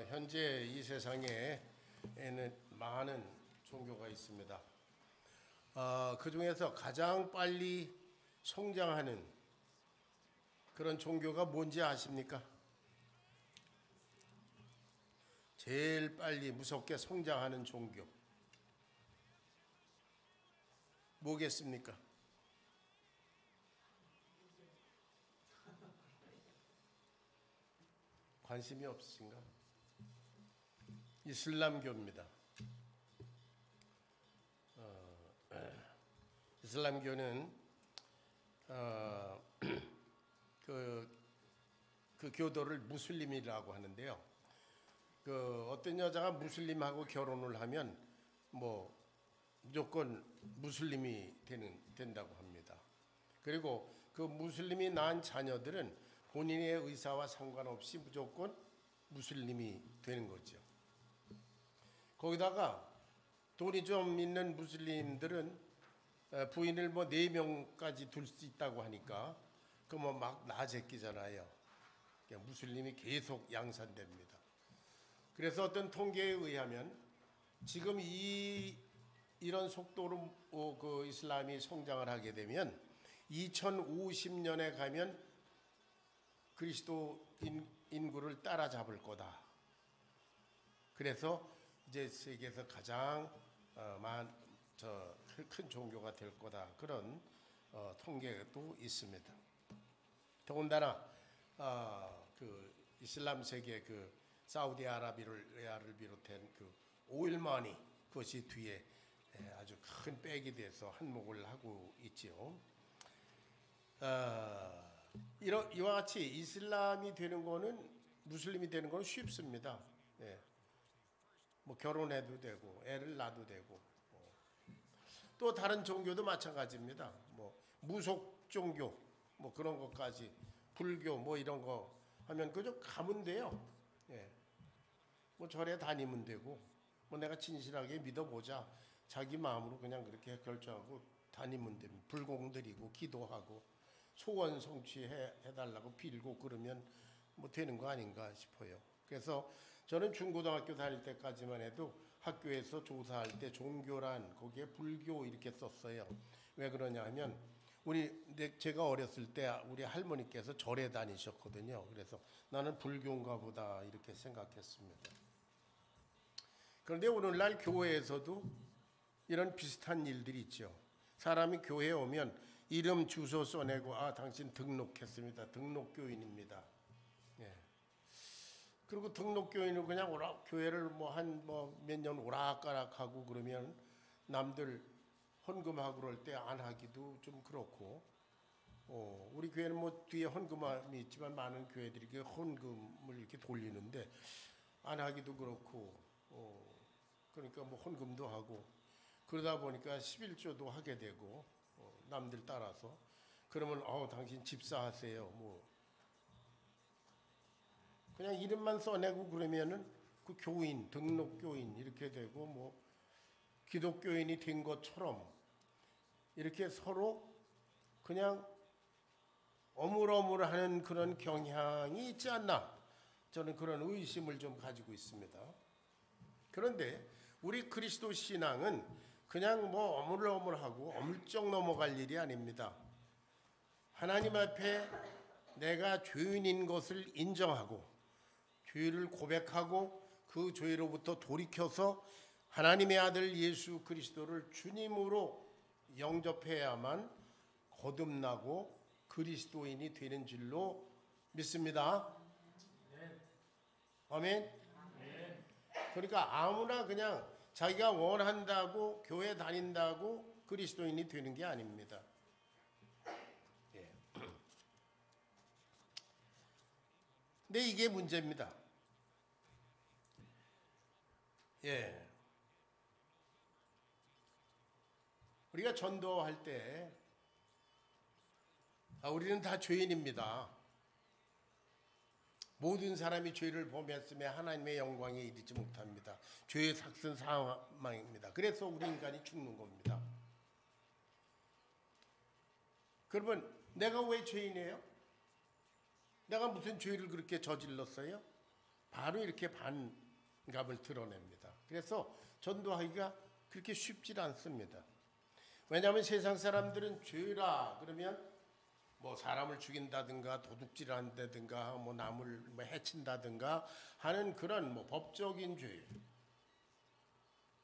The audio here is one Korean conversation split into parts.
현재 이 세상에는 많은 종교가 있습니다. 그 중에서 가장 빨리 성장하는 그런 종교가 뭔지 아십니까? 제일 빨리 무섭게 성장하는 종교 뭐겠습니까? 관심이 없으신가? 이슬람교입니다. 이슬람교는 그 교도를 무슬림이라고 하는데요. 어떤 여자가 무슬림하고 결혼을 하면 무조건 무슬림이 된다고 합니다. 그리고 그 무슬림이 낳은 자녀들은 본인의 의사와 상관없이 무조건 무슬림이 되는 거죠. 거기다가 돈이 좀 있는 무슬림들은 부인을 4명까지 둘 수 있다고 하니까 막 나제끼잖아요. 무슬림이 계속 양산됩니다. 그래서 어떤 통계에 의하면 지금 이런 속도로 그 이슬람이 성장을 하게 되면 2050년에 가면 그리스도 인구를 따라잡을 거다. 그래서 이제 세계에서 가장 큰 종교가 될 거다. 그런 통계도 있습니다. 더군다나 그 이슬람 세계 사우디아라비아를 비롯한 오일 머니 그것이 뒤에 아주 큰 백이 돼서 한몫을 하고 있지요. 이와 같이 이슬람이 되는 거는 무슬림이 되는 거는 쉽습니다. 결혼해도 되고 애를 낳아도 되고 또 다른 종교도 마찬가지입니다. 무속 종교 그런 것까지 불교 이런 거 하면 그저 가면 돼요. 절에 다니면 되고 내가 진실하게 믿어보자 자기 마음으로 그냥 그렇게 결정하고 다니면 됩니다. 불공 드리고 기도하고 소원 성취해달라고 빌고 그러면 되는 거 아닌가 싶어요. 그래서 저는 중고등학교 다닐 때까지만 해도 학교에서 조사할 때 종교란 거기에 불교 이렇게 썼어요. 왜 그러냐 하면 제가 어렸을 때 우리 할머니께서 절에 다니셨거든요. 그래서 나는 불교인가 보다 이렇게 생각했습니다. 그런데 오늘날 교회에서도 이런 비슷한 일들이 있죠. 사람이 교회에 오면 이름 주소 써내고 당신 등록했습니다. 등록교인입니다. 그리고 등록교인은 그냥 교회를 몇 년 오락가락하고 그러면 남들 헌금하고 그럴 때 안 하기도 좀 그렇고 우리 교회는 뒤에 헌금함이 있지만 많은 교회들이 헌금을 이렇게 돌리는데 안 하기도 그렇고 그러니까 헌금도 하고 그러다 보니까 11조도 하게 되고 남들 따라서 그러면 당신 집사하세요 그냥 이름만 써내고 그러면은 그 교인 등록교인 이렇게 되고 기독교인이 된 것처럼 이렇게 서로 그냥 어물어물하는 그런 경향이 있지 않나 저는 그런 의심을 좀 가지고 있습니다. 그런데 우리 그리스도 신앙은 그냥 어물어물하고 어물쩍 넘어갈 일이 아닙니다. 하나님 앞에 내가 죄인인 것을 인정하고 죄를 고백하고 그 죄로부터 돌이켜서 하나님의 아들 예수 그리스도를 주님으로 영접해야만 거듭나고 그리스도인이 되는 줄로 믿습니다. 아멘. 그러니까 아무나 그냥 자기가 원한다고 교회 다닌다고 그리스도인이 되는 게 아닙니다. 근데 이게 문제입니다. 우리가 전도할 때 우리는 다 죄인입니다. 모든 사람이 죄를 범했으며 하나님의 영광에 이르지 못합니다. 죄의 삭슨 사망입니다. 그래서 우리 인간이 죽는 겁니다. 그러면 내가 왜 죄인이에요? 내가 무슨 죄를 그렇게 저질렀어요? 바로 이렇게 반감을 드러냅니다. 그래서 전도하기가 그렇게 쉽지 않습니다. 왜냐하면 세상 사람들은 죄라 그러면 뭐 사람을 죽인다든가 도둑질을 한다든가 뭐 남을 뭐 해친다든가 하는 그런 뭐 법적인 죄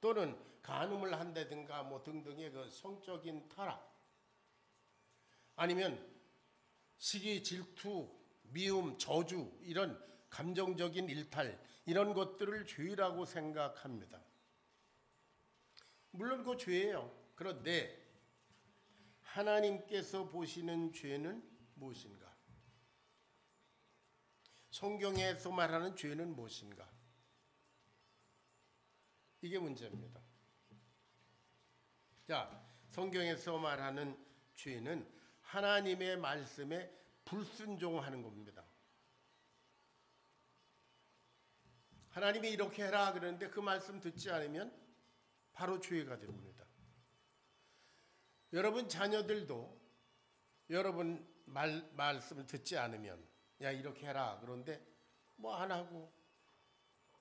또는 간음을 한다든가 뭐 등등의 그 성적인 타락 아니면 시기, 질투, 미움, 저주 이런 감정적인 일탈 이런 것들을 죄라고 생각합니다. 물론 그 죄예요. 그런데 하나님께서 보시는 죄는 무엇인가? 성경에서 말하는 죄는 무엇인가? 이게 문제입니다. 자, 성경에서 말하는 죄는 하나님의 말씀에 불순종하는 겁니다. 하나님이 이렇게 해라 그러는데 그 말씀 듣지 않으면 바로 죄가 됩니다. 여러분 자녀들도 여러분 말씀을 듣지 않으면 야 이렇게 해라 그런데 뭐 안 하고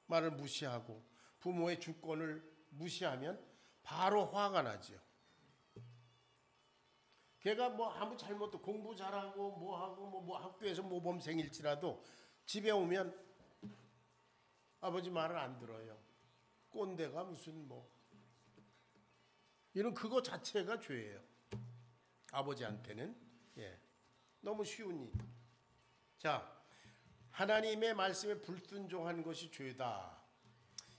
말을 무시하고 부모의 주권을 무시하면 바로 화가 나죠. 걔가 뭐 아무 잘못도 공부 잘하고 뭐하고 뭐 학교에서 모범생일지라도 집에 오면 아버지 말을 안 들어요. 꼰대가 무슨 뭐 이런 그거 자체가 죄예요. 아버지한테는 너무 쉬운 일. 자, 하나님의 말씀에 불순종하는 것이 죄다.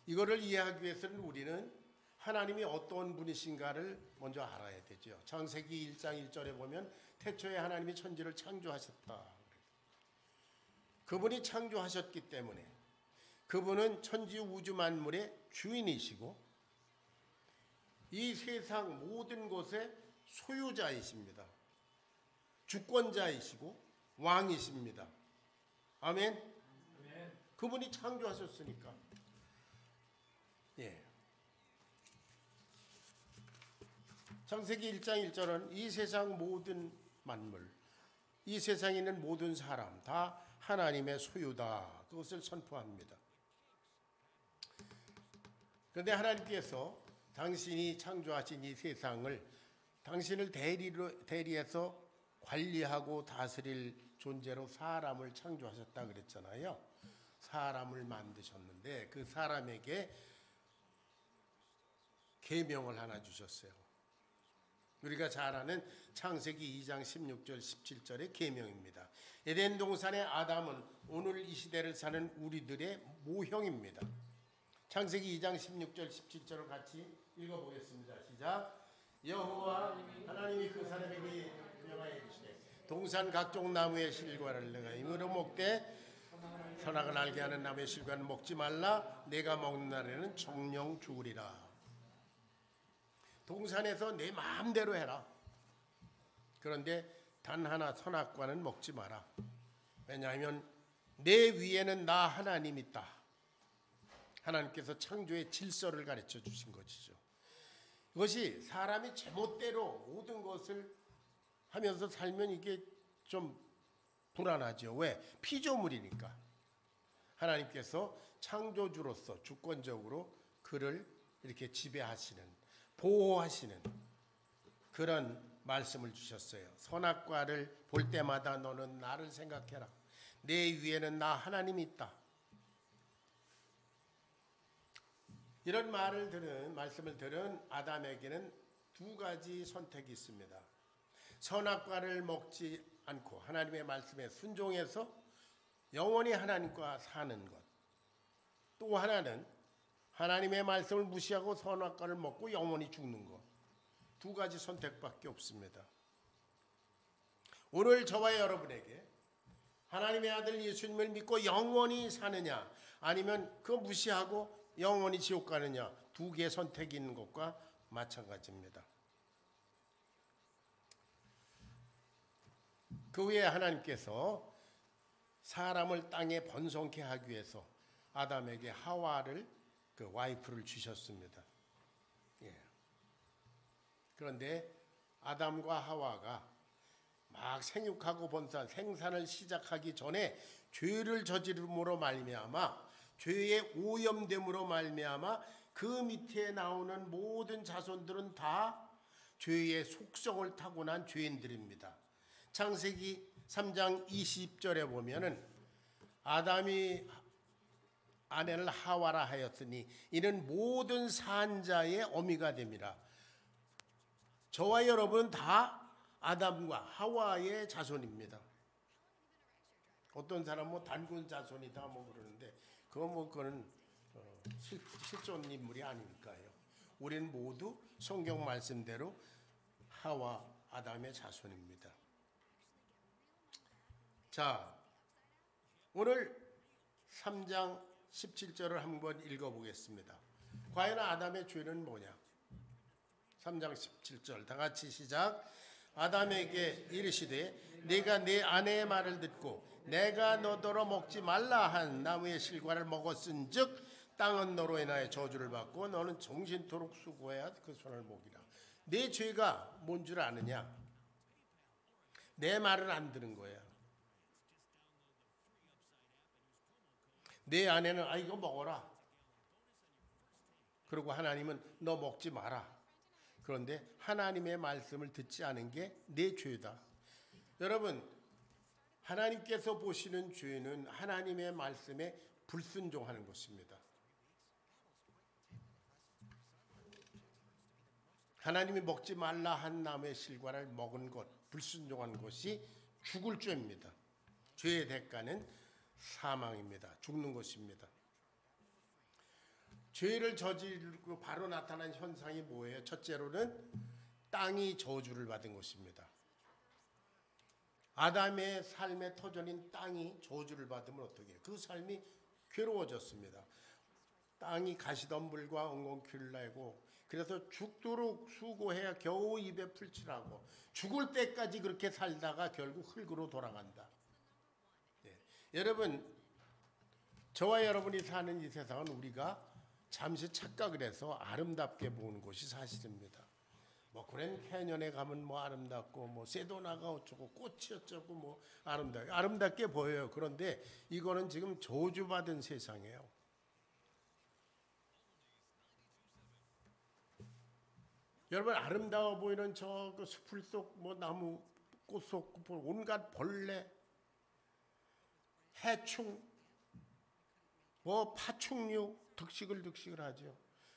이거를 이해하기 위해서는 우리는 하나님이 어떤 분이신가를 먼저 알아야 되죠. 창세기 1장 1절에 보면 태초에 하나님이 천지를 창조하셨다. 그분이 창조하셨기 때문에 그분은 천지 우주 만물의 주인이시고 이 세상 모든 것의 소유자이십니다. 주권자이시고 왕이십니다. 아멘. 그분이 창조하셨으니까. 창세기 1장 1절은 이 세상 모든 만물, 이 세상에 있는 모든 사람 다 하나님의 소유다. 그것을 선포합니다. 그런데 하나님께서 당신이 창조하신 이 세상을 당신을 대리해서 관리하고 다스릴 존재로 사람을 창조하셨다 그랬잖아요. 사람을 만드셨는데 그 사람에게 계명을 하나 주셨어요. 우리가 잘 아는 창세기 2장 16절 17절의 계명입니다. 에덴 동산의 아담은 오늘 이 시대를 사는 우리들의 모형입니다. 창세기 2장 16절 17절을 같이 읽어보겠습니다. 시작. 여호와 하나님이 그 사람에게 명하여 이르시되 동산 각종 나무의 실과를 내가 임으로 먹되 선악을 알게 하는 나무의 실과는 먹지 말라. 내가 먹는 날에는 정령 죽으리라. 동산에서 내 마음대로 해라. 그런데 단 하나 선악과는 먹지 마라. 왜냐하면 내 위에는 나 하나님 있다. 하나님께서 창조의 질서를 가르쳐 주신 것이죠. 이것이 사람이 제멋대로 모든 것을 하면서 살면 이게 좀 불안하죠. 왜? 피조물이니까. 하나님께서 창조주로서 주권적으로 그를 이렇게 지배하시는 보호하시는 그런 말씀을 주셨어요. 선악과를 볼 때마다 너는 나를 생각해라. 내 위에는 나 하나님이 있다. 이런 말씀을 들은 아담에게는 두 가지 선택이 있습니다. 선악과를 먹지 않고 하나님의 말씀에 순종해서 영원히 하나님과 사는 것. 또 하나는 하나님의 말씀을 무시하고 선악과를 먹고 영원히 죽는 것. 두 가지 선택밖에 없습니다. 오늘 저와 여러분에게 하나님의 아들 예수님을 믿고 영원히 사느냐 아니면 그거 무시하고 영원히 지옥 가느냐 두 개의 선택이 있는 것과 마찬가지입니다. 그 후에 하나님께서 사람을 땅에 번성케 하기 위해서 아담에게 하와를 그 와이프를 주셨습니다. 그런데 아담과 하와가 막 생육하고 번성 생산을 시작하기 전에 죄를 저지름으로 말미암아 죄의 오염됨으로 말미암아 그 밑에 나오는 모든 자손들은 다 죄의 속성을 타고난 죄인들입니다. 창세기 3장 20절에 보면은 아담이 아내를 하와라 하였으니 이는 모든 산자의 어미가 됨이라. 저와 여러분 다 아담과 하와의 자손입니다. 어떤 사람은 뭐 단군 자손이다 뭐 그러는데 그건 실존 인물이 아니니까요. 우리는 모두 성경 말씀대로 하와 아담의 자손입니다. 자, 오늘 3장 17절을 한번 읽어보겠습니다. 과연 아담의 죄는 뭐냐? 3장 17절 다 같이 시작. 아담에게 이르시되 네가 네 아내의 말을 듣고 내가 너더러 먹지 말라 한 나무의 실과를 먹었은즉 땅은 너로 인하여 저주를 받고 너는 정신토록 수고해야 그 손을 먹이라. 내 죄가 뭔 줄 아느냐? 내 말을 안 듣는 거야. 내 아내는 이거 먹어라. 그리고 하나님은 너 먹지 마라. 그런데 하나님의 말씀을 듣지 않은 게 내 죄다. 여러분, 하나님께서 보시는 죄는 하나님의 말씀에 불순종하는 것입니다. 하나님이 먹지 말라 한 나무의 실과를 먹은 것, 불순종한 것이 죽을 죄입니다. 죄의 대가는 사망입니다. 죽는 것입니다. 죄를 저지르고 바로 나타난 현상이 뭐예요? 첫째로는 땅이 저주를 받은 것입니다. 아담의 삶의 터전인 땅이 저주를 받으면 어떻게 해요? 그 삶이 괴로워졌습니다. 땅이 가시덤불과 엉겅퀴를 내고 그래서 죽도록 수고해야 겨우 입에 풀칠하고 죽을 때까지 그렇게 살다가 결국 흙으로 돌아간다. 네. 여러분, 저와 여러분이 사는 이 세상은 우리가 잠시 착각을 해서 아름답게 보는 것이 사실입니다. 뭐 그랜 캐년에 가면 뭐 아름답고 뭐 세도나가 어쩌고 꽃이 어쩌고 뭐 아름답게 보여요. 그런데 이거는 지금 저주받은 세상이에요. 여러분, 아름다워 보이는 저 그 숲을 속 뭐 나무 꽃 속 온갖 벌레, 해충, 뭐 파충류 득식을 하죠.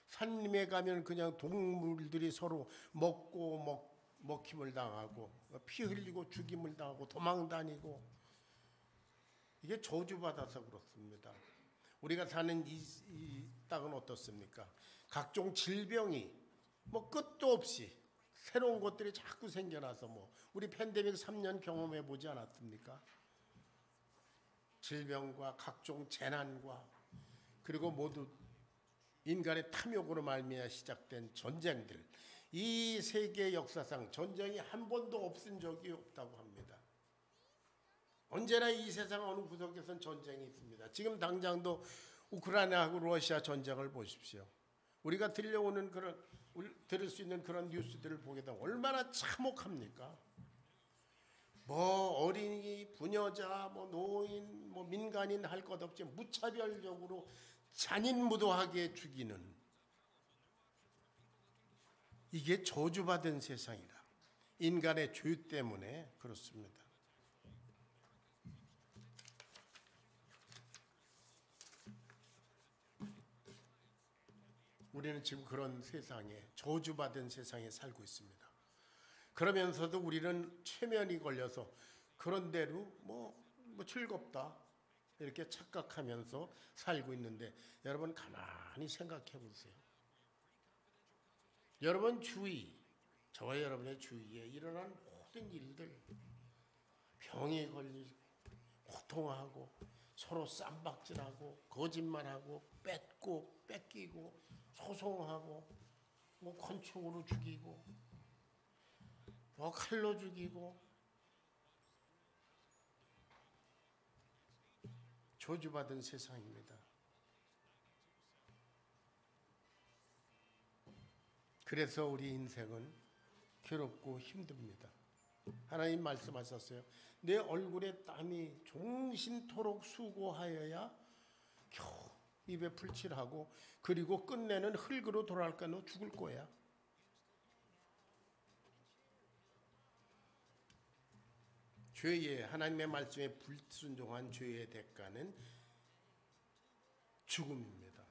산림에 가면 그냥 동물들이 서로 먹힘을 당하고 피 흘리고 죽임을 당하고 도망다니고 이게 저주받아서 그렇습니다. 우리가 사는 이 땅은 어떻습니까? 각종 질병이 뭐 끝도 없이 새로운 것들이 자꾸 생겨나서 뭐 우리 팬데믹 3년 경험해 보지 않았습니까? 질병과 각종 재난과 그리고 모두 인간의 탐욕으로 말미암아 시작된 전쟁들, 이 세계 역사상 전쟁이 한 번도 없은 적이 없다고 합니다. 언제나 이 세상 어느 구석에선 전쟁이 있습니다. 지금 당장도 우크라이나하고 러시아 전쟁을 보십시오. 우리가 들을 수 있는 그런 뉴스들을 보게 되면 얼마나 참혹합니까? 뭐 어린이, 부녀자, 뭐 노인, 뭐 민간인 할 것 없이 무차별적으로 잔인무도하게 죽이는, 이게 저주받은 세상이라. 인간의 죄 때문에 그렇습니다. 우리는 지금 그런 세상에, 저주받은 세상에 살고 있습니다. 그러면서도 우리는 최면이 걸려서 그런 대로 뭐 즐겁다 이렇게 착각하면서 살고 있는데, 여러분 가만히 생각해 보세요. 여러분 주위, 저와 여러분의 주위에 일어난 모든 일들, 병이 걸리고 고통하고 서로 쌈박질하고 거짓말하고 뺏기고 소송하고 뭐 권총으로 죽이고 뭐 칼로 죽이고 저주받은 세상입니다. 그래서 우리 인생은 괴롭고 힘듭니다. 하나님 말씀하셨어요. 내 얼굴에 땀이 종신토록 수고하여야 겨우 입에 풀칠하고 그리고 끝내는 흙으로 돌아갈까? 너 죽을 거야. 죄의 하나님의 말씀에 불순종한 죄의 대가는 죽음입니다.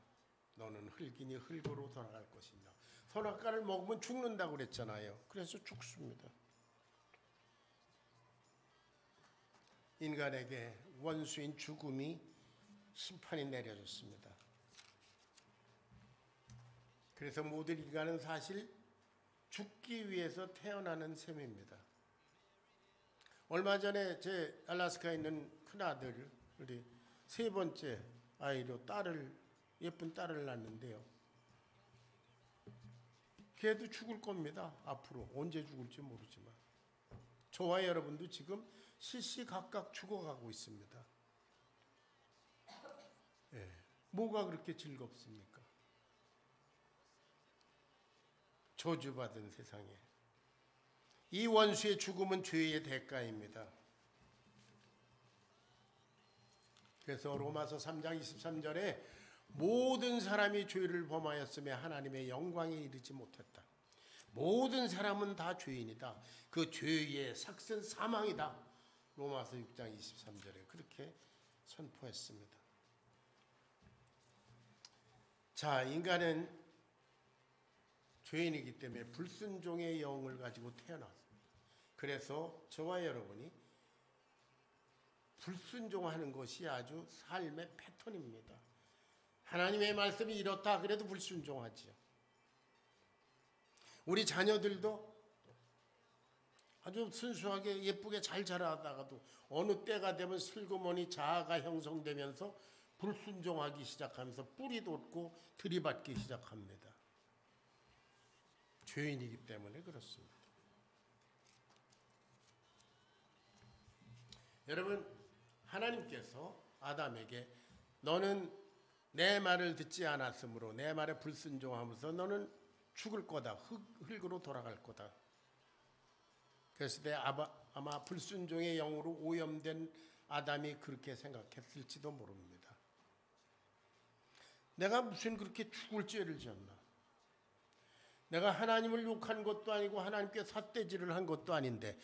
너는 흙이니 흙으로 돌아갈 것이다. 선악과를 먹으면 죽는다고 그랬잖아요. 그래서 죽습니다. 인간에게 원수인 죽음이 심판이 내려졌습니다. 그래서 모든 인간은 사실 죽기 위해서 태어나는 셈입니다. 얼마 전에 제 알래스카에 있는 큰아들 우리 세 번째 아이로 예쁜 딸을 낳았는데요. 걔도 죽을 겁니다. 앞으로 언제 죽을지 모르지만 저와 여러분도 지금 시시각각 죽어가고 있습니다. 예, 뭐가 그렇게 즐겁습니까? 저주받은 세상에 이 원수의 죽음은 죄의 대가입니다. 그래서 로마서 3장 23절에 모든 사람이 죄를 범하였으며 하나님의 영광에 이르지 못했다. 모든 사람은 다 죄인이다. 그 죄의 삭은 사망이다. 로마서 6장 23절에 그렇게 선포했습니다. 자, 인간은 죄인이기 때문에 불순종의 영을 가지고 태어났습니다. 그래서 저와 여러분이 불순종하는 것이 아주 삶의 패턴입니다. 하나님의 말씀이 이렇다 그래도 불순종하지요. 우리 자녀들도 아주 순수하게 예쁘게 잘 자라다가도 어느 때가 되면 슬그머니 자아가 형성되면서 불순종하기 시작하면서 뿌리 돋고 들이받기 시작합니다. 죄인이기 때문에 그렇습니다. 여러분, 하나님께서 아담에게 너는 내 말을 듣지 않았으므로 내 말에 불순종하면서 너는 죽을 거다. 흙으로 돌아갈 거다. 그랬을 때 아마 불순종의 영으로 오염된 아담이 그렇게 생각했을지도 모릅니다. 내가 무슨 그렇게 죽을 죄를 지었나? 내가 하나님을 욕한 것도 아니고 하나님께 삿대질을 한 것도 아닌데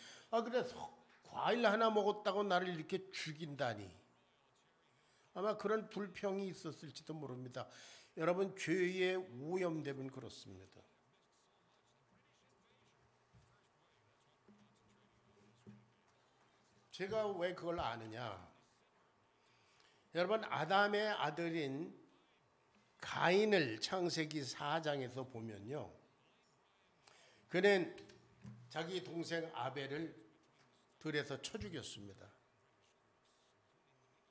그래서 과일 하나 먹었다고 나를 이렇게 죽인다니. 아마 그런 불평이 있었을지도 모릅니다. 여러분, 죄에 오염되면 그렇습니다. 제가 왜 그걸 아느냐? 여러분, 아담의 아들인 가인을 창세기 4장에서 보면요. 그는 자기 동생 아벨을 들에서 쳐 죽였습니다.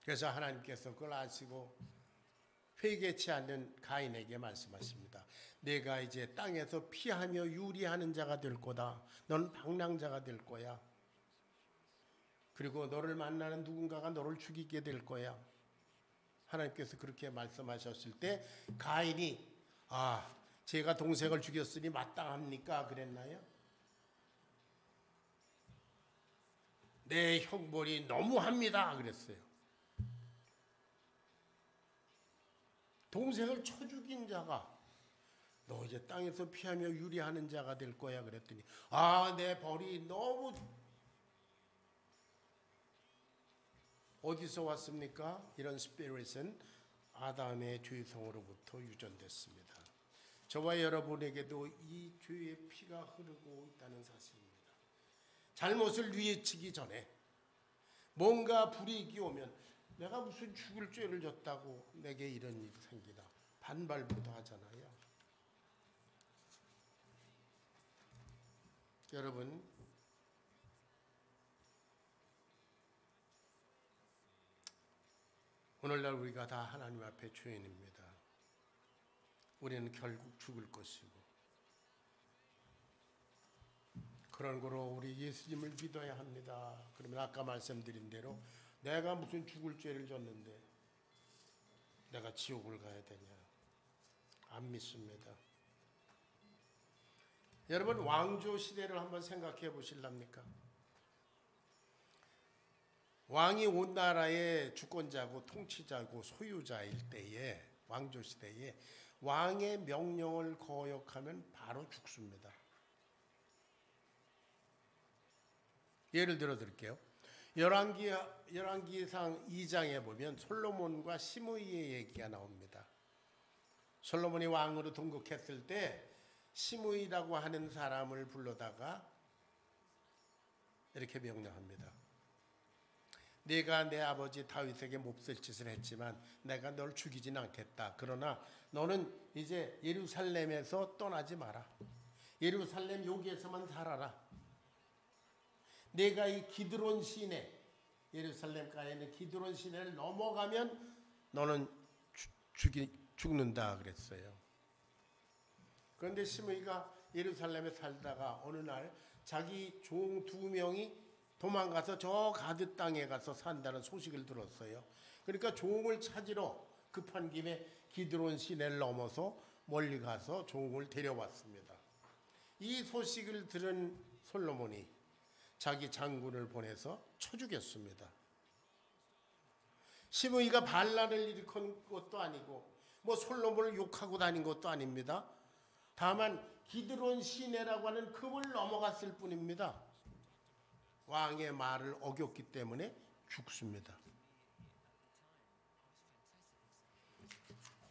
그래서 하나님께서 그걸 아시고 회개치 않는 가인에게 말씀하십니다. 내가 이제 땅에서 피하며 유리하는 자가 될 거다. 너는 방랑자가 될 거야. 그리고 너를 만나는 누군가가 너를 죽이게 될 거야. 하나님께서 그렇게 말씀하셨을 때 가인이 제가 동생을 죽였으니 마땅합니까? 그랬나요? 내 형벌이 너무합니다. 그랬어요. 동생을 쳐 죽인 자가 너 이제 땅에서 피하며 유리하는 자가 될 거야. 그랬더니 내 벌이 너무 어디서 왔습니까? 이런 스피릿은 아담의 죄성으로부터 유전됐습니다. 저와 여러분에게도 이 죄의 피가 흐르고 있다는 사실입니다. 잘못을 뉘우치기 전에 뭔가 불이익이 오면 내가 무슨 죽을 죄를 졌다고 내게 이런 일이 생기나 반발부터 하잖아요. 여러분, 오늘날 우리가 다 하나님 앞에 죄인입니다. 우리는 결국 죽을 것이고 그런 거로 우리 예수님을 믿어야 합니다. 그러면 아까 말씀드린 대로 내가 무슨 죽을 죄를 졌는데 내가 지옥을 가야 되냐? 안 믿습니다. 여러분, 왕조 시대를 한번 생각해 보실랍니까? 왕이 온 나라의 주권자고 통치자고 소유자일 때에 왕조 시대에 왕의 명령을 거역하면 바로 죽습니다. 예를 들어 드릴게요. 열왕기상 2장에 보면 솔로몬과 시므이의 얘기가 나옵니다. 솔로몬이 왕으로 등극했을 때 시므이라고 하는 사람을 불러다가 이렇게 명령합니다. 네가 내 아버지 다윗에게 몹쓸 짓을 했지만 내가 널 죽이진 않겠다. 그러나 너는 이제 예루살렘에서 떠나지 마라. 예루살렘 여기에서만 살아라. 내가 이 기드론 시내, 예루살렘가에 있는 기드론 시내를 넘어가면 너는 죽는다 그랬어요. 그런데 시므이가 예루살렘에 살다가 어느 날 자기 종 2명이 도망가서 저 가드 땅에 가서 산다는 소식을 들었어요. 그러니까 종을 찾으러 급한 김에 기드론 시내를 넘어서 멀리 가서 종을 데려왔습니다. 이 소식을 들은 솔로몬이 자기 장군을 보내서 쳐 죽였습니다. 시므이가 반란을 일으킨 것도 아니고 뭐 솔로몬을 욕하고 다닌 것도 아닙니다. 다만 기드론 시내라고 하는 급을 넘어갔을 뿐입니다. 왕의 말을 어겼기 때문에 죽습니다.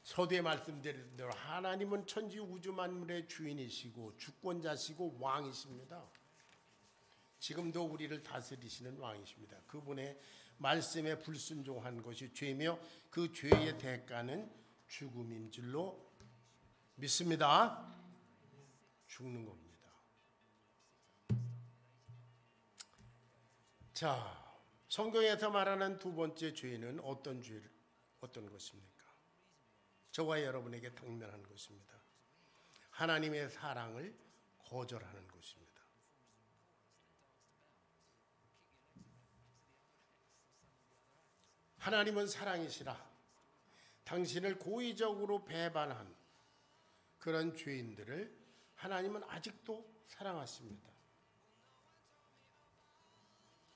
서두에 말씀드린 대로 하나님은 천지 우주 만물의 주인이시고 주권자시고 왕이십니다. 지금도 우리를 다스리시는 왕이십니다. 그분의 말씀에 불순종한 것이 죄며 그 죄의 대가는 죽음인 줄로 믿습니다. 죽는 겁니다. 자, 성경에서 말하는 두 번째 죄는 어떤 것입니까? 저와 여러분에게 당면한 것입니다. 하나님의 사랑을 거절하는 것입니다. 하나님은 사랑이시라 당신을 고의적으로 배반한 그런 죄인들을 하나님은 아직도 사랑하십니다.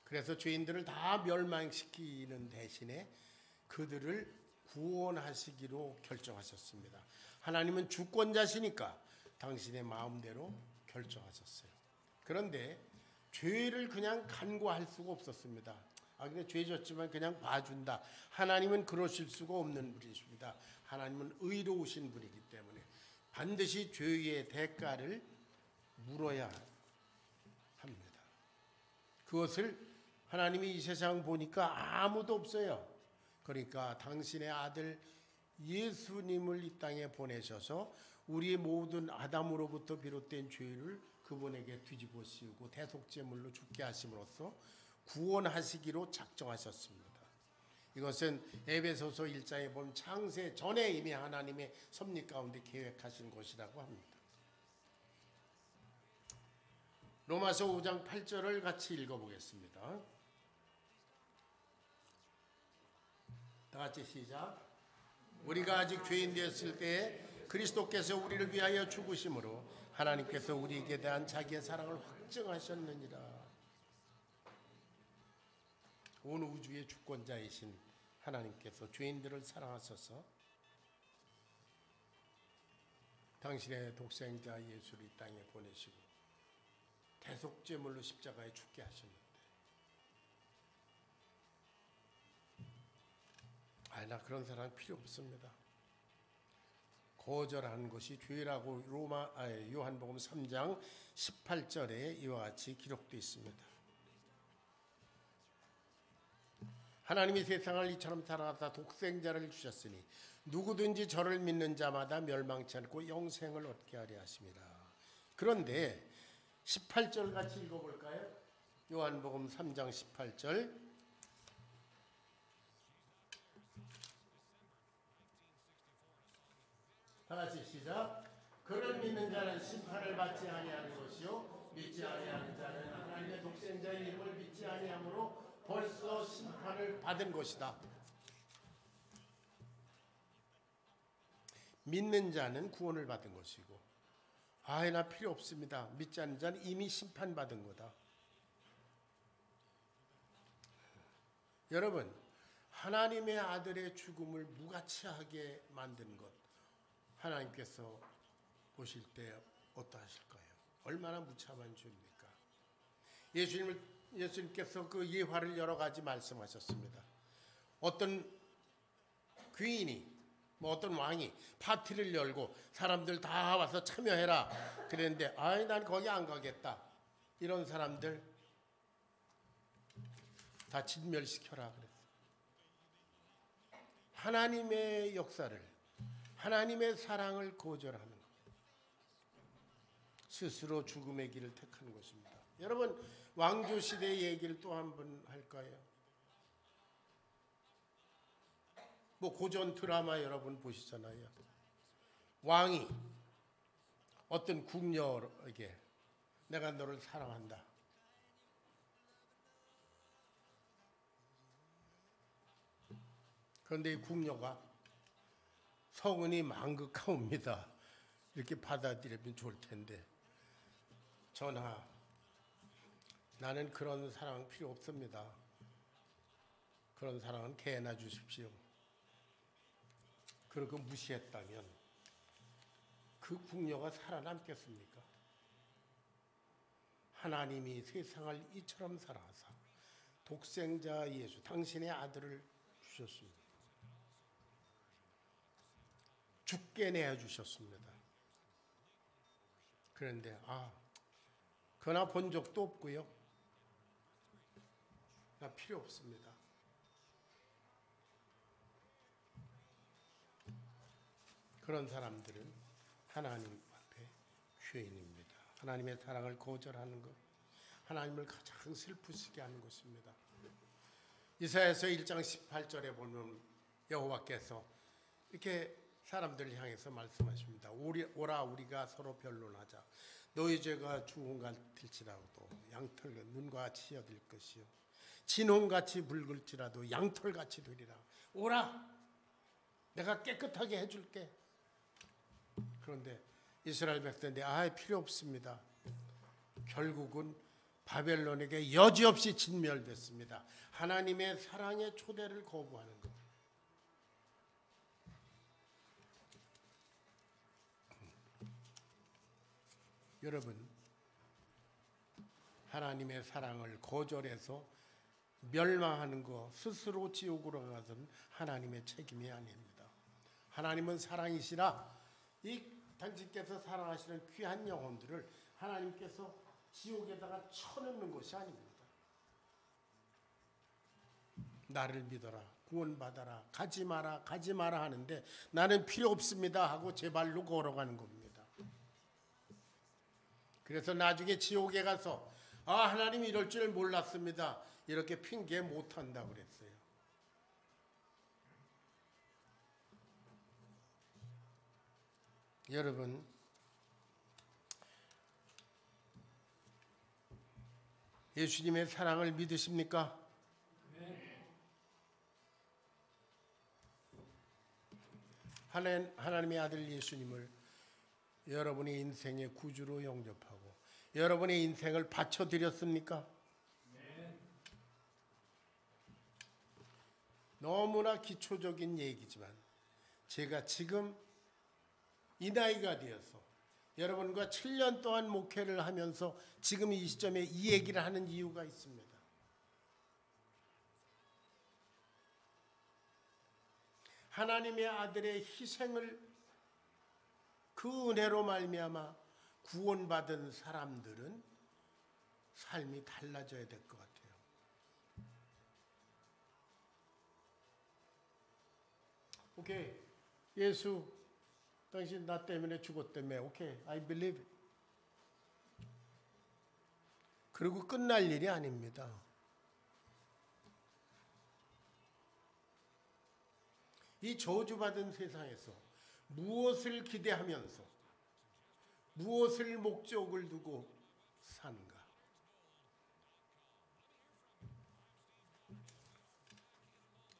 그래서 죄인들을 다 멸망시키는 대신에 그들을 구원하시기로 결정하셨습니다. 하나님은 주권자시니까 당신의 마음대로 결정하셨어요. 그런데 죄를 그냥 간과할 수가 없었습니다. 근데 죄 졌지만 그냥 봐준다. 하나님은 그러실 수가 없는 분이십니다. 하나님은 의로우신 분이기 때문에 반드시 죄의 대가를 물어야 합니다. 그것을 하나님이 이 세상 보니까 아무도 없어요. 그러니까 당신의 아들 예수님을 이 땅에 보내셔서 우리의 모든 아담으로부터 비롯된 죄를 그분에게 뒤집어 씌우고 대속제물로 죽게 하심으로써 구원하시기로 작정하셨습니다. 이것은 에베소서 1장에 보면 창세 전에 이미 하나님의 섭리 가운데 계획하신 것이라고 합니다. 로마서 5장 8절을 같이 읽어보겠습니다. 다 같이 시작. 우리가 아직 죄인 되었을 때에 그리스도께서 우리를 위하여 죽으심으로 하나님께서 우리에게 대한 자기의 사랑을 확증하셨느니라. 온 우주의 주권자이신 하나님께서 죄인들을 사랑하셔서 당신의 독생자 예수를 이 땅에 보내시고 대속제물로 십자가에 죽게 하셨는데 나 그런 사람 필요 없습니다. 거절하는 것이 죄라고 요한복음 3장 18절에 이와 같이 기록되어 있습니다. 하나님이 세상을 이처럼 사랑하사 독생자를 주셨으니 누구든지 저를 믿는 자마다 멸망치 않고 영생을 얻게 하려 하심이라. 그런데 18절 같이 읽어볼까요? 요한복음 3장 18절. 다 같이 시작. 그를 믿는 자는 심판을 받지 아니하는 것이요 믿지 아니하는 자는 하나님의 독생자의 이름을 믿지 아니하므로 벌써 심판을 받은 것이다. 믿는 자는 구원을 받은 것이고 나 필요 없습니다. 믿지 않는 자는 이미 심판받은 거다. 여러분, 하나님의 아들의 죽음을 무가치하게 만든 것, 하나님께서 보실 때 어떠하실까요? 얼마나 무참한 죄입니까? 예수님께서 그 예화를 여러 가지 말씀하셨습니다. 어떤 귀인이, 어떤 왕이 파티를 열고 사람들 다 와서 참여해라 그랬는데, 아이 난 거기 안 가겠다, 이런 사람들 다 진멸시켜라 그랬어요. 하나님의 역사를, 하나님의 사랑을 거절하는 것, 스스로 죽음의 길을 택하는 것입니다. 여러분, 왕조시대 얘기를 또 한 번 할까요? 고전 드라마 여러분 보시잖아요. 왕이 어떤 궁녀에게 내가 너를 사랑한다, 그런데 이 궁녀가 성은이 망극하옵니다, 이렇게 받아들이면 좋을 텐데, 전하, 나는 그런 사랑 필요 없습니다. 그런 사랑은 개나 주십시오. 그러고 무시했다면 그 궁녀가 살아남겠습니까? 하나님이 세상을 이처럼 사랑하사 독생자 예수, 당신의 아들을 주셨습니다. 죽게 내어주셨습니다. 그런데 그나 본 적도 없고요, 나 필요 없습니다. 그런 사람들은 하나님 앞에 죄인입니다. 하나님의 사랑을 거절하는 것, 하나님을 가장 슬프시게 하는 것입니다. 이사야서 1장 18절에 보면 여호와께서 이렇게 사람들을 향해서 말씀하십니다. 오라 우리가 서로 변론하자. 너희 죄가 주홍 같을지라도 양털 눈과 같이 여길 것이요 진홍같이 붉을지라도 양털같이 되리라. 오라, 내가 깨끗하게 해줄게. 그런데 이스라엘 백성들이 필요 없습니다. 결국은 바벨론에게 여지없이 진멸됐습니다. 하나님의 사랑의 초대를 거부하는 것. 여러분, 하나님의 사랑을 거절해서 멸망하는 것, 스스로 지옥으로 가서는 하나님의 책임이 아닙니다. 하나님은 사랑이시라 이 당신께서 사랑하시는 귀한 영혼들을 하나님께서 지옥에다가 쳐넣는 것이 아닙니다. 나를 믿어라, 구원받아라, 가지 마라, 가지 마라 하는데 나는 필요 없습니다 하고 제 발로 걸어가는 겁니다. 그래서 나중에 지옥에 가서 하나님 이럴 줄 몰랐습니다, 이렇게 핑계 못한다고 그랬어요. 여러분, 예수님의 사랑을 믿으십니까? 네. 하나님의 아들 예수님을 여러분의 인생의 구주로 영접하고 여러분의 인생을 바쳐드렸습니까? 네. 너무나 기초적인 얘기지만 제가 지금 이 나이가 되어서 여러분과 7년 동안 목회를 하면서 지금 이 시점에 이 얘기를 하는 이유가 있습니다. 하나님의 아들의 희생을 그 은혜로 말미암아 구원받은 사람들은 삶이 달라져야 될 것 같아요. 오케이, 예수 당신 나 때문에 죽었다며. 오케이, I believe. 그리고 끝날 일이 아닙니다. 이 저주받은 세상에서 무엇을 기대하면서 무엇을 목적을 두고 사는가?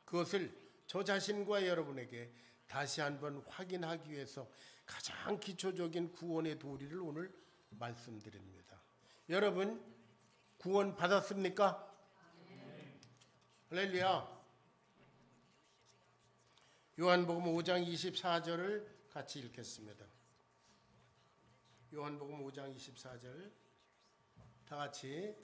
그것을 저 자신과 여러분에게 다시 한번 확인하기 위해서 가장 기초적인 구원의 도리를 오늘 말씀드립니다. 여러분, 구원 받았습니까? 네. 할렐루야. 요한복음 5장 24절을 같이 읽겠습니다. 요한복음 5장 24절 다 같이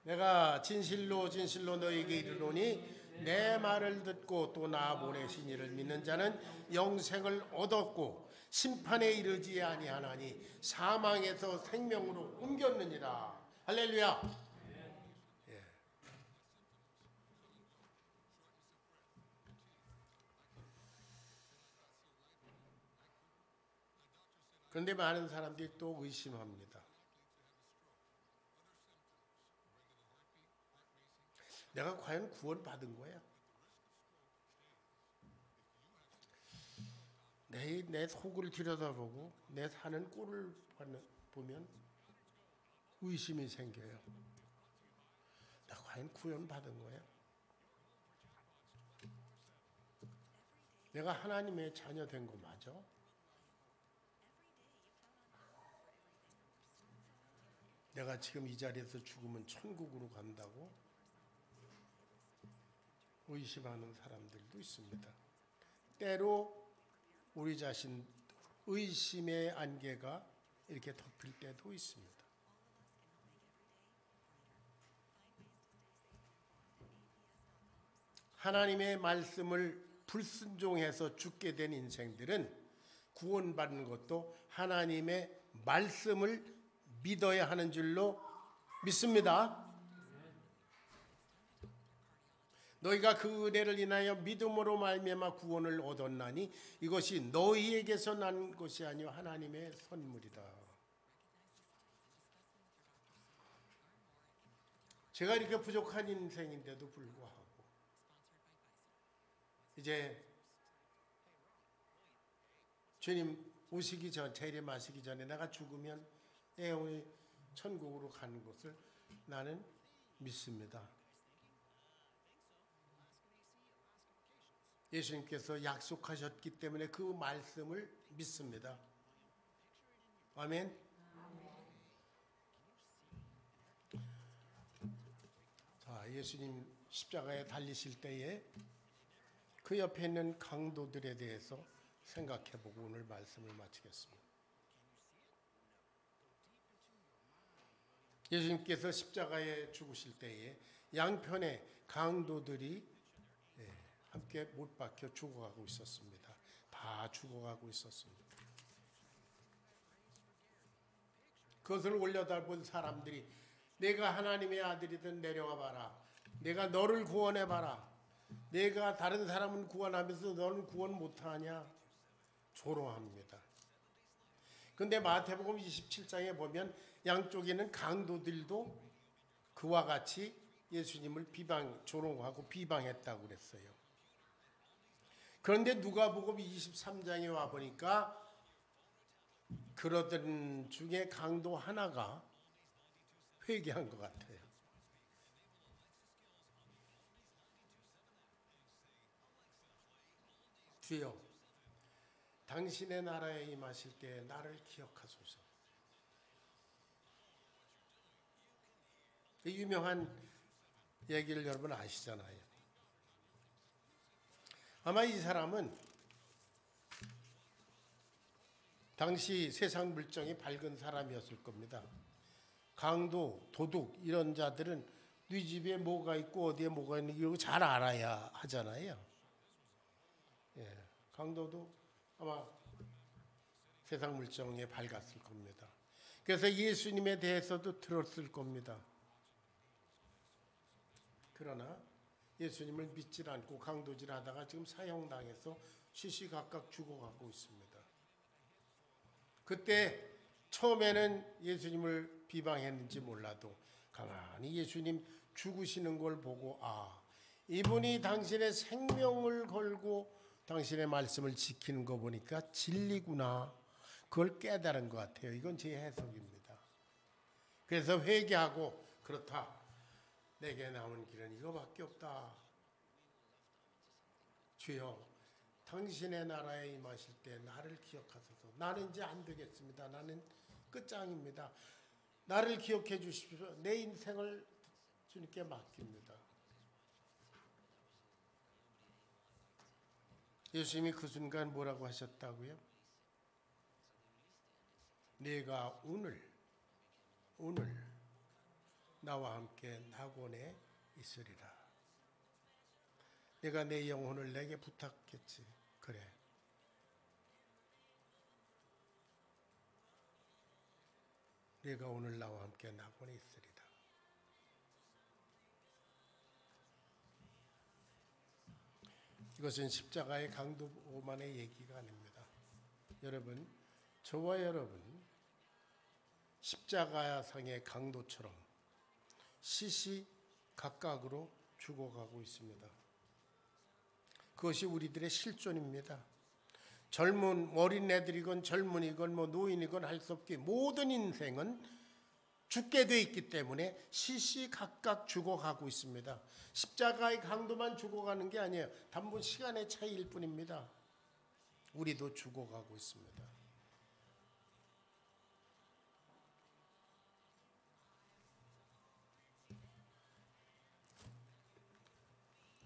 내가 진실로 진실로 너에게 이르노니 내 말을 듣고 또 나 보내신 이를 믿는 자는 영생을 얻었고 심판에 이르지 아니하나니 사망에서 생명으로 옮겼느니라. 할렐루야. 예. 그런데 많은 사람들이 또 의심합니다. 내가 과연 구원받은 거야? 내 속을 들여다보고 내 사는 꼴을 보면 의심이 생겨요. 내가 과연 구원받은 거야? 내가 하나님의 자녀 된 거 맞아? 내가 지금 이 자리에서 죽으면 천국으로 간다고 의심하는 사람들도 있습니다. 때로 우리 자신 의심의 안개가 이렇게 덮일 때도 있습니다. 하나님의 말씀을 불순종해서 죽게 된 인생들은 구원받는 것도 하나님의 말씀을 믿어야 하는 줄로 믿습니다. 너희가 그 은혜를 인하여 믿음으로 말미암아 구원을 얻었나니 이것이 너희에게서 난 것이 아니요 하나님의 선물이다. 제가 이렇게 부족한 인생인데도 불구하고 이제 주님 오시기 전, 재림하시기 전에 내가 죽으면 영원히 천국으로 가는 것을 나는 믿습니다. 예수님께서 약속하셨기 때문에 그 말씀을 믿습니다. 아멘. 자, 예수님 십자가에 달리실 때에 그 옆에 있는 강도들에 대해서 생각해보고 오늘 말씀을 마치겠습니다. 예수님께서 십자가에 죽으실 때에 양편에 강도들이 함께 못 박혀 죽어가고 있었습니다. 다 죽어가고 있었습니다. 그것을 올려다본 사람들이 내가 하나님의 아들이든 내려와 봐라. 내가 너를 구원해 봐라. 내가 다른 사람은 구원하면서 너는 구원 못하냐? 조롱합니다. 그런데 마태복음 27장에 보면 양쪽에는 강도들도 그와 같이 예수님을 조롱하고 비방했다고 그랬어요. 그런데 누가복음 23장에 와 보니까 그러던 중에 강도 하나가 회개한 것 같아요. 주여, 당신의 나라에 임하실 때 나를 기억하소서. 유명한 얘기를 여러분 아시잖아요. 아마 이 사람은 당시 세상 물정이 밝은 사람이었을 겁니다. 강도, 도둑 이런 자들은 네 집에 뭐가 있고 어디에 뭐가 있는지 이런 거 잘 알아야 하잖아요. 예, 강도도 아마 세상 물정에 밝았을 겁니다. 그래서 예수님에 대해서도 들었을 겁니다. 그러나 예수님을 믿질 않고 강도질하다가 지금 사형당해서 시시각각 죽어가고 있습니다. 그때 처음에는 예수님을 비방했는지 몰라도 가만히 예수님 죽으시는 걸 보고 이분이 당신의 생명을 걸고 당신의 말씀을 지키는 거 보니까 진리구나. 그걸 깨달은 것 같아요. 이건 제 해석입니다. 그래서 회개하고 그렇다. 내게 남은 길은 이거밖에 없다. 주여, 당신의 나라에 임하실 때 나를 기억하소서. 나는 이제 안 되겠습니다. 나는 끝장입니다. 나를 기억해 주십시오. 내 인생을 주님께 맡깁니다. 예수님이 그 순간 뭐라고 하셨다고요? 내가 오늘 나와 함께 낙원에 있으리라. 내가 내 영혼을 내게 부탁했지. 그래. 내가 오늘 나와 함께 낙원에 있으리라. 이것은 십자가의 강도만의 얘기가 아닙니다. 여러분, 저와 여러분 십자가상의 강도처럼 시시각각으로 죽어가고 있습니다. 그것이 우리들의 실존입니다. 젊은 어린애들이건 젊은이건 노인이건 할 수 없게 모든 인생은 죽게 돼 있기 때문에 시시각각 죽어가고 있습니다. 십자가의 강도만 죽어가는 게 아니에요. 단번 시간의 차이일 뿐입니다. 우리도 죽어가고 있습니다.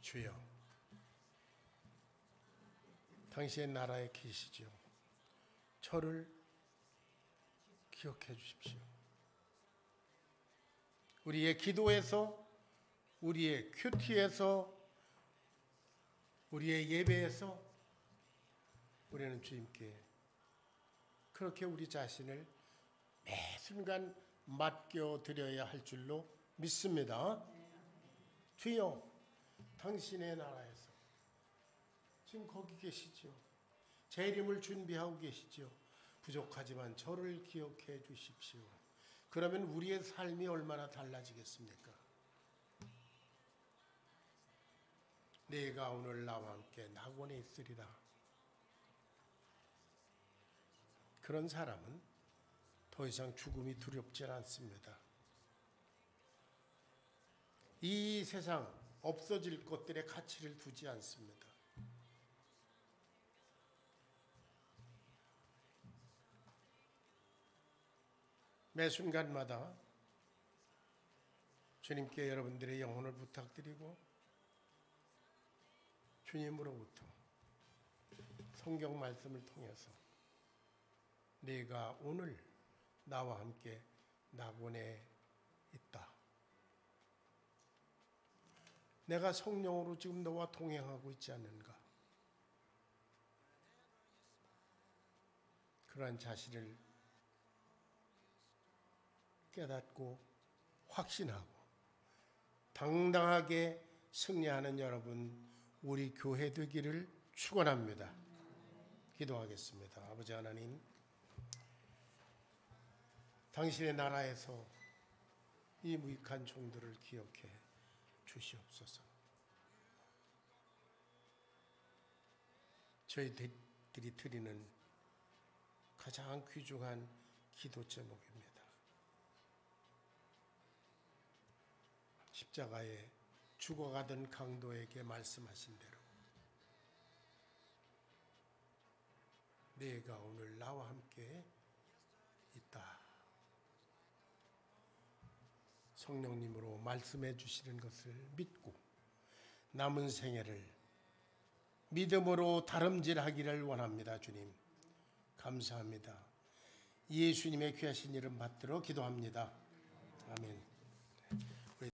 주여, 당신의 나라에 계시죠. 저를 기억해 주십시오. 우리의 기도에서, 우리의 큐티에서, 우리의 예배에서 우리는 주님께 그렇게 우리 자신을 매 순간 맡겨드려야 할 줄로 믿습니다. 주여, 당신의 나라에서 지금 거기 계시죠. 재림을 준비하고 계시죠. 부족하지만 저를 기억해 주십시오. 그러면 우리의 삶이 얼마나 달라지겠습니까? 내가 오늘 나와 함께 낙원에 있으리라. 그런 사람은 더 이상 죽음이 두렵지 않습니다. 이 세상 없어질 것들의 가치를 두지 않습니다. 매 순간마다 주님께 여러분들의 영혼을 부탁드리고 주님으로부터 성경 말씀을 통해서 내가 오늘 나와 함께 낙원에 있다. 내가 성령으로 지금 너와 동행하고 있지 않는가? 그러한 자신을 깨닫고 확신하고 당당하게 승리하는 여러분, 우리 교회 되기를 축원합니다. 기도하겠습니다. 아버지 하나님, 당신의 나라에서 이 무익한 종들을 기억해 주시옵소서. 저희들이 드리는 가장 귀중한 기도 제목입니다. 십자가에 죽어가던 강도에게 말씀하신 대로 내가 오늘 나와 함께 있다. 성령님으로 말씀해 주시는 것을 믿고 남은 생애를 믿음으로 다름질하기를 원합니다. 주님, 감사합니다. 예수님의 귀하신 이름 받들어 기도합니다. 아멘.